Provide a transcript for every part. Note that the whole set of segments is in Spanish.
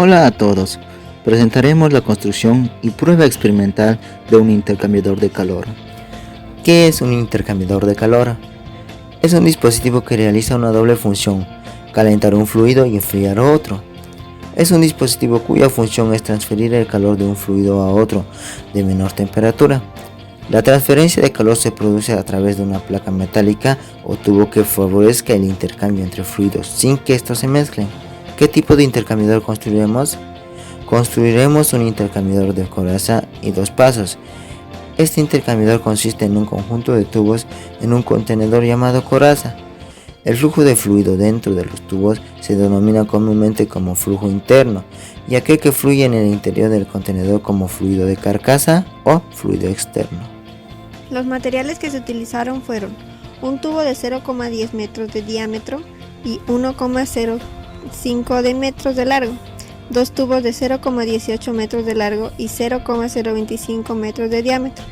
Hola a todos, presentaremos la construcción y prueba experimental de un intercambiador de calor. ¿Qué es un intercambiador de calor? Es un dispositivo que realiza una doble función, calentar un fluido y enfriar otro. Es un dispositivo cuya función es transferir el calor de un fluido a otro de menor temperatura. La transferencia de calor se produce a través de una placa metálica o tubo que favorezca el intercambio entre fluidos sin que estos se mezclen. ¿Qué tipo de intercambiador construiremos? Construiremos un intercambiador de coraza y dos pasos. Este intercambiador consiste en un conjunto de tubos en un contenedor llamado coraza. El flujo de fluido dentro de los tubos se denomina comúnmente como flujo interno y aquel que fluye en el interior del contenedor como fluido de carcasa o fluido externo. Los materiales que se utilizaron fueron un tubo de 0,10 metros de diámetro y 1,05 de metros de largo, dos tubos de 0,18 metros de largo y 0,025 metros de diámetro,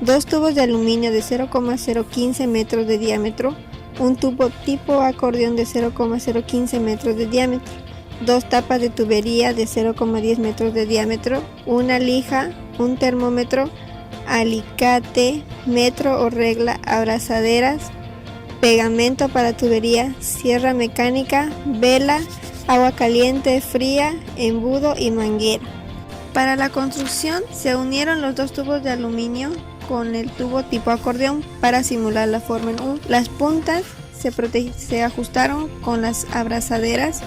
dos tubos de aluminio de 0,015 metros de diámetro, un tubo tipo acordeón de 0,015 metros de diámetro, dos tapas de tubería de 0,10 metros de diámetro, una lija, un termómetro, alicate, metro o regla, abrazaderas, pegamento para tubería, sierra mecánica, vela, agua caliente, fría, embudo y manguera. Para la construcción se unieron los dos tubos de aluminio con el tubo tipo acordeón para simular la forma en U. Las puntas se ajustaron con las abrazaderas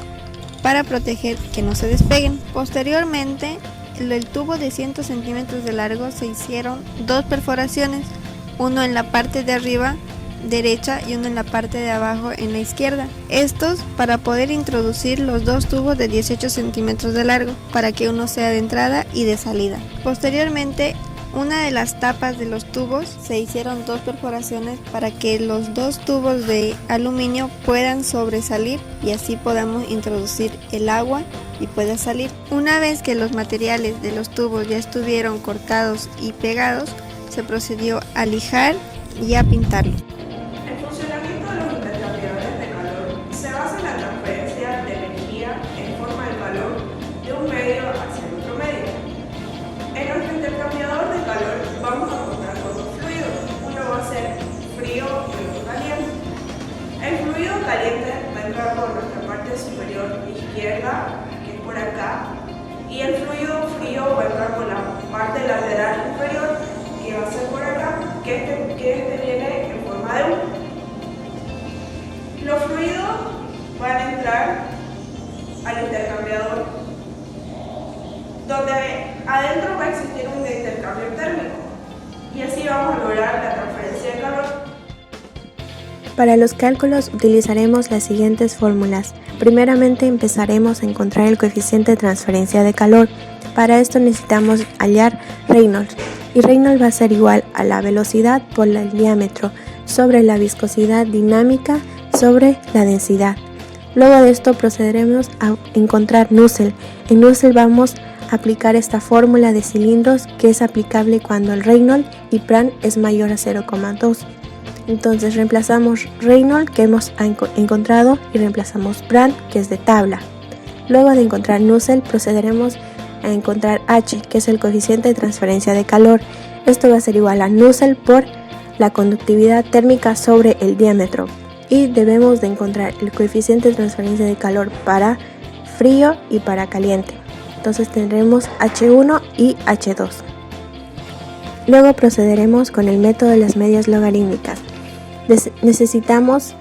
para proteger que no se despeguen. Posteriormente, el tubo de 100 centímetros de largo se hicieron dos perforaciones, uno en la parte de arriba derecha y uno en la parte de abajo en la izquierda. Estos para poder introducir los dos tubos de 18 centímetros de largo para que uno sea de entrada y de salida. Posteriormente, una de las tapas de los tubos se hicieron dos perforaciones para que los dos tubos de aluminio puedan sobresalir y así podamos introducir el agua y pueda salir. Una vez que los materiales de los tubos ya estuvieron cortados y pegados, se procedió a lijar y a pintarlo. El funcionamiento de los intercambiadores de calor se basa en la transferencia de energía en forma de calor de un medio hacia el otro medio. En nuestro intercambiador de calor vamos a contar con dos fluidos, uno va a ser frío y otro caliente. El fluido caliente va a entrar por nuestra parte superior izquierda, que es por acá, y el fluido frío va a entrar por la parte lateral inferior, que va a ser por acá, que este viene en forma de U. Los fluidos van a entrar al intercambiador, donde adentro va a existir un intercambio térmico y así vamos a lograr la transferencia de calor. Para los cálculos utilizaremos las siguientes fórmulas. Primeramente empezaremos a encontrar el coeficiente de transferencia de calor. Para esto necesitamos hallar Reynolds y Reynolds va a ser igual a la velocidad por el diámetro sobre la viscosidad dinámica sobre la densidad. Luego de esto procederemos a encontrar Nusselt. En Nusselt vamos a aplicar esta fórmula de cilindros que es aplicable cuando el Reynolds y Prandtl es mayor a 0,2. Entonces reemplazamos Reynolds que hemos encontrado y reemplazamos Prandtl que es de tabla. Luego de encontrar Nusselt procederemos a encontrar H que es el coeficiente de transferencia de calor. Esto va a ser igual a Nusselt por la conductividad térmica sobre el diámetro. Y debemos de encontrar el coeficiente de transferencia de calor para frío y para caliente. Entonces tendremos H1 y H2. Luego procederemos con el método de las medias logarítmicas. Necesitamos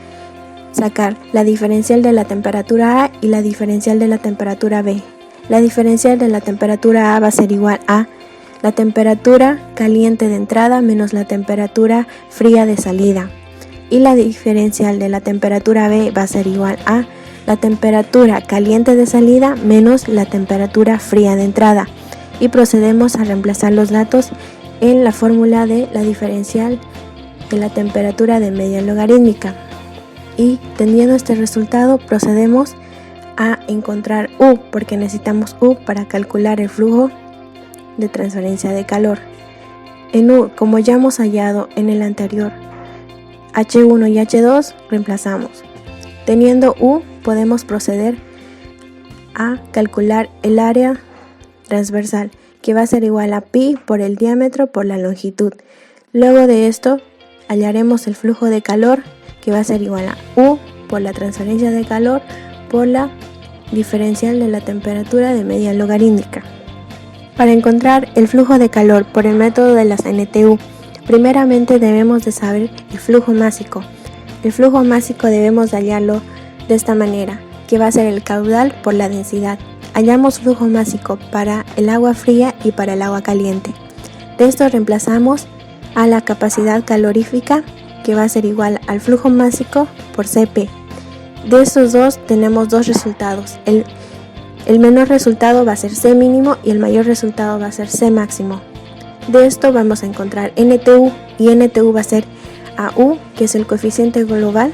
sacar la diferencial de la temperatura A y la diferencial de la temperatura B. La diferencial de la temperatura A va a ser igual a la temperatura caliente de entrada menos la temperatura fría de salida. Y la diferencial de la temperatura B va a ser igual a la temperatura caliente de salida menos la temperatura fría de entrada. Y procedemos a reemplazar los datos en la fórmula de la diferencial de la temperatura de media logarítmica. Y teniendo este resultado procedemos a encontrar U, porque necesitamos U para calcular el flujo de transferencia de calor. En U, como ya hemos hallado en el anterior, H1 y H2 reemplazamos. Teniendo U, podemos proceder a calcular el área transversal, que va a ser igual a pi por el diámetro por la longitud. Luego de esto hallaremos el flujo de calor, que va a ser igual a U por la transferencia de calor por la diferencial de la temperatura de media logarítmica. Para encontrar el flujo de calor por el método de las NTU, primeramente debemos de saber el flujo másico. El flujo másico debemos de hallarlo de esta manera, que va a ser el caudal por la densidad. Hallamos flujo másico para el agua fría y para el agua caliente. De esto reemplazamos a la capacidad calorífica, que va a ser igual al flujo másico por Cp. De estos dos tenemos dos resultados. El menor resultado va a ser C mínimo y el mayor resultado va a ser C máximo. De esto vamos a encontrar NTU, y NTU va a ser AU, que es el coeficiente global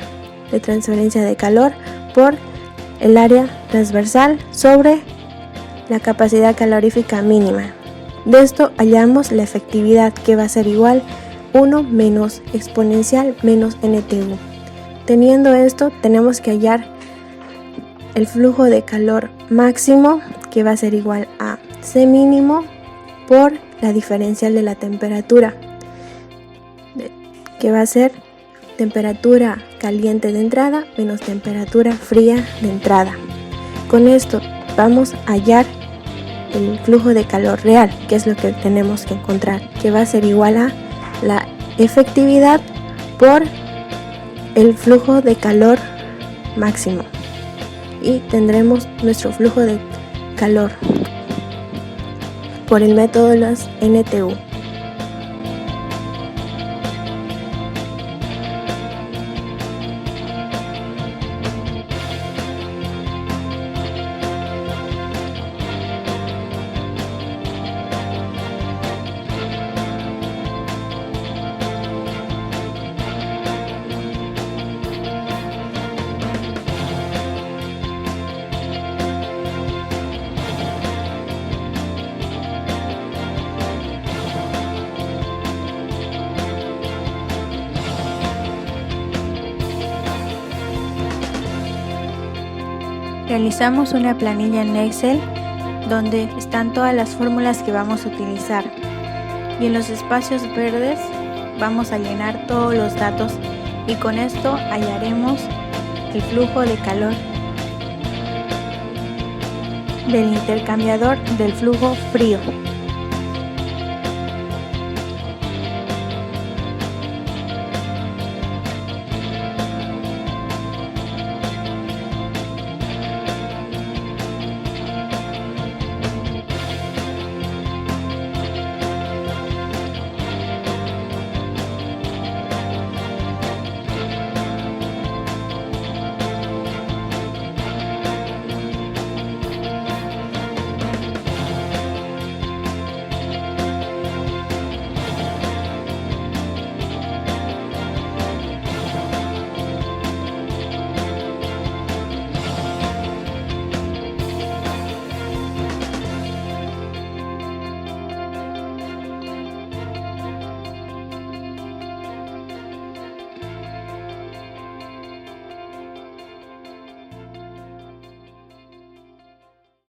de transferencia de calor por el área transversal sobre la capacidad calorífica mínima. De esto hallamos la efectividad, que va a ser igual 1 menos exponencial menos NTU. Teniendo esto, tenemos que hallar el flujo de calor máximo, que va a ser igual a C mínimo por la diferencial de la temperatura, que va a ser temperatura caliente de entrada menos temperatura fría de entrada. Con esto vamos a hallar el flujo de calor real, que es lo que tenemos que encontrar, que va a ser igual a la efectividad por el flujo de calor máximo, y tendremos nuestro flujo de calor por el método de las NTU. Realizamos una planilla en Excel donde están todas las fórmulas que vamos a utilizar, y en los espacios verdes vamos a llenar todos los datos, y con esto hallaremos el flujo de calor del intercambiador del flujo frío.